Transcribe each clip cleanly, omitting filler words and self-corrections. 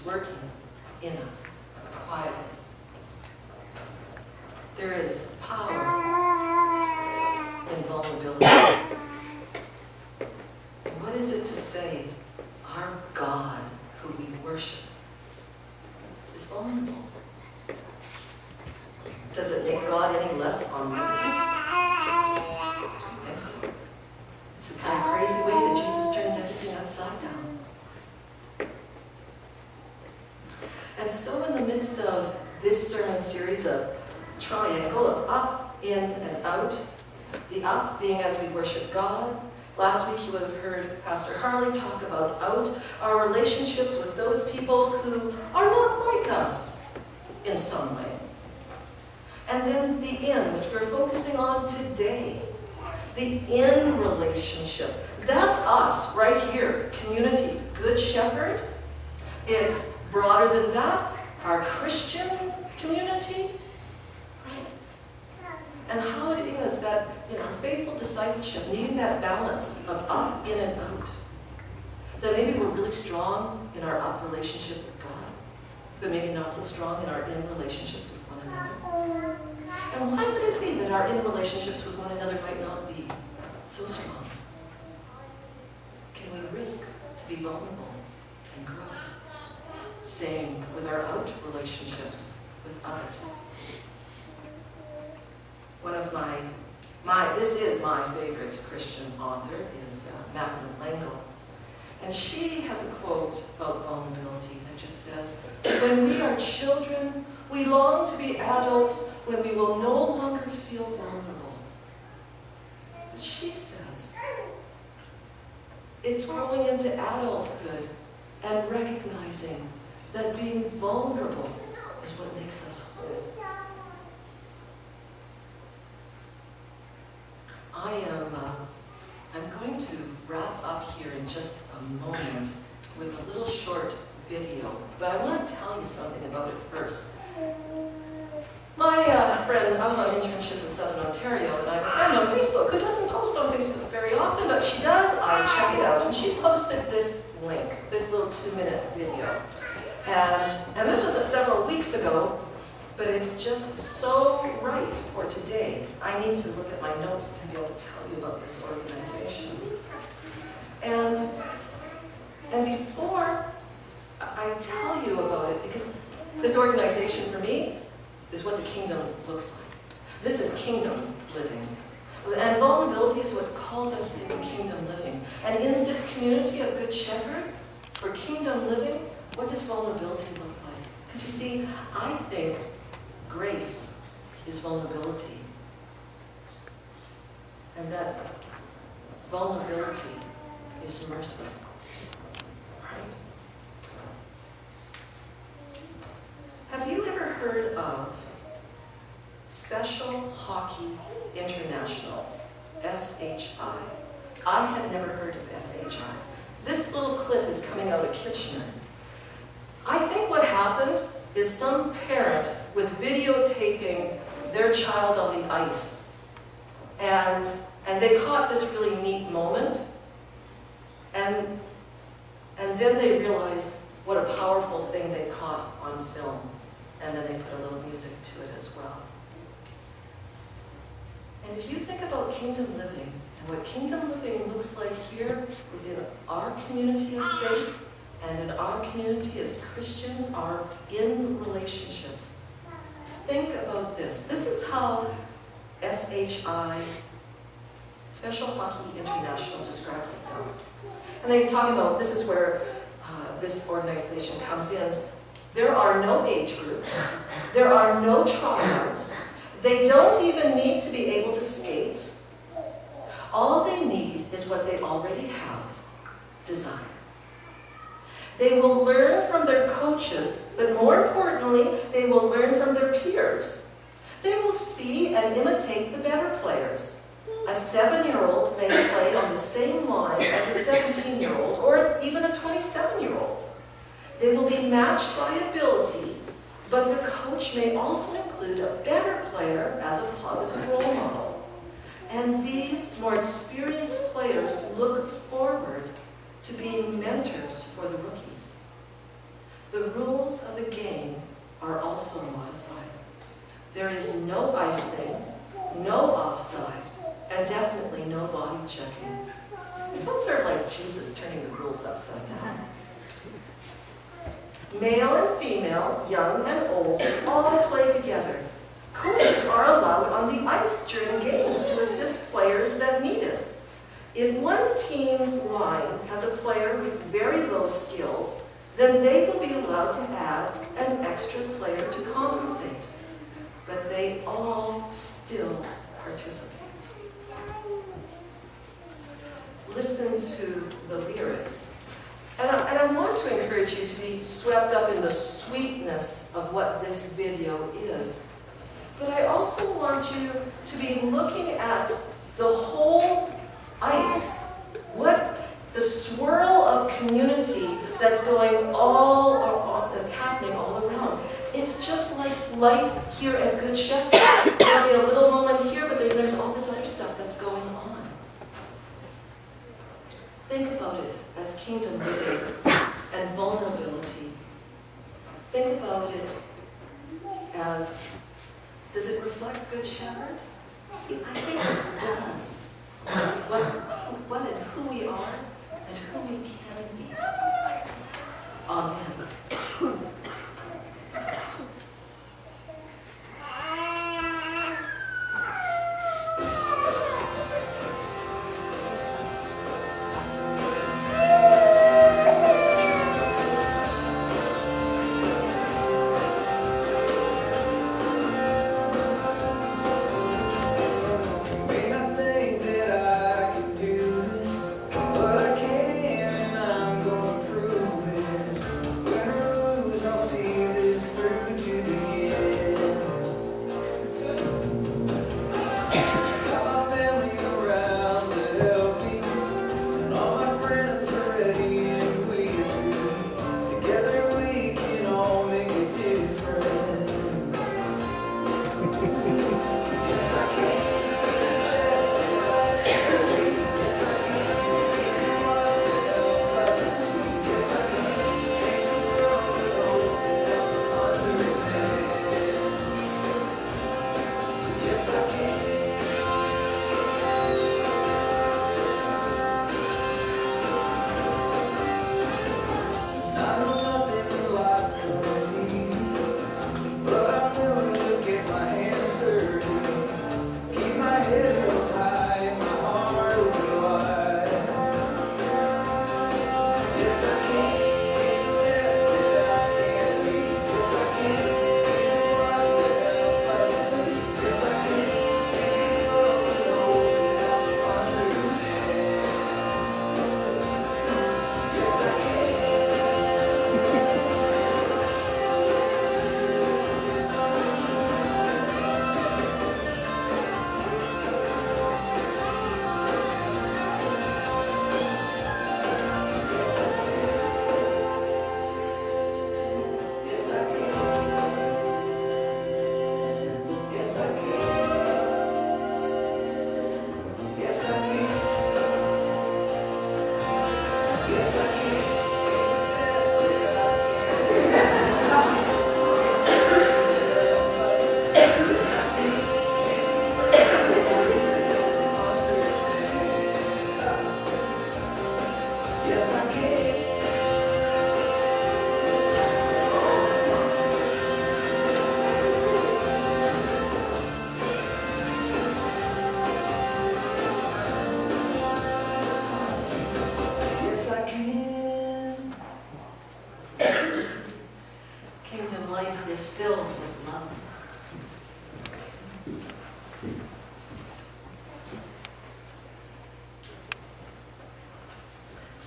who's working in us quietly. There is power in vulnerability. And what is it to say, our God, who we worship, is vulnerable? Does it make God any less omnipotent? I don't think so. It's the kind of crazy way that Jesus turns everything upside down. And so in the midst of this sermon series of triangle of up, in, and out, the up being as we worship God. Last week you would have heard Pastor Harley talk about out, our relationships with those people who are not like us in some way. And then the in, which we're focusing on today. The in relationship. That's us right here, community, Good Shepherd. It's broader than that, our Christian community. And how it is that in our faithful discipleship, needing that balance of up, in, and out, that maybe we're really strong in our up relationship with God, but maybe not so strong in our in relationships with one another. And why would it be that our in relationships with one another might not be so strong? Can we risk to be vulnerable and grow? Same with our out relationships with others. One of this is my favorite Christian author, is Madeline L'Engle. And she has a quote about vulnerability that just says, when we are children, we long to be adults when we will no longer feel vulnerable. But she says, it's growing into adulthood and recognizing that being vulnerable is what makes us whole. I'm going to wrap up here in just a moment with a little short video, but I want to tell you something about it first. My friend, I was on an internship in Southern Ontario, and I have a friend on Facebook who doesn't post on Facebook very often, but she does. I check it out, and she posted this link, this little 2-minute video. And this was several weeks ago, but it's just so right for today. I need to look at my notes to be able to tell you about this organization. And before I tell you about it, because this organization for me is what the kingdom looks like. This is kingdom living. And vulnerability is what calls us into kingdom living. And in this community of Good Shepherd, for kingdom living, what does vulnerability look like? Because you see, I think grace is vulnerability. And that vulnerability is mercy. Right? Have you ever heard of Special Hockey International, SHI? I had never heard of SHI. This little clip is coming out of Kitchener. I think what happened is some parent was videotaping their child on the ice. And they caught this really neat moment. And then they realized what a powerful thing they caught on film. And then they put a little music to it as well. And if you think about kingdom living, and what kingdom living looks like here within our community of faith, and in our community as Christians are in relationships, think about this. This is how SHI, Special Hockey International, describes itself. And they talk about, this is where this organization comes in. There are no age groups. There are no tryouts. They don't even need to be able to skate. All they need is what they already have, desire. They will learn from their coaches, but more importantly, they will learn from their peers. They will see and imitate the better players. A 7-year-old may play on the same line as a 17-year-old or even a 27-year-old. They will be matched by ability, but the coach may also include a better player as a positive role model. And these more experienced players look forward to being mentors for the rookies. the rules of the game are also modified. There is no icing, no offside, and definitely no body checking. It sounds sort of like Jesus turning the rules upside down. Male and female, young and old, all play together. Coaches are allowed on the ice during games to assist players that need it. If one team's line has a player with very low skills, then they will be allowed to add an extra player to compensate. But they all still participate. Listen to the lyrics. And I want to encourage you to be swept up in the sweetness of what this video is. But I also want you to be looking at the whole ice. The swirl of community that's going that's happening all around. It's just like life here at Good Shepherd. There'll be a little moment here, but there's all this other stuff that's going on. Think about it as kingdom living and vulnerability. Think about it as, does it reflect Good Shepherd? See, I think it does. What and who we are and who we can be. Amen.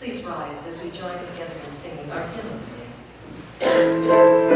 Please rise as we join together in singing our hymn of the day.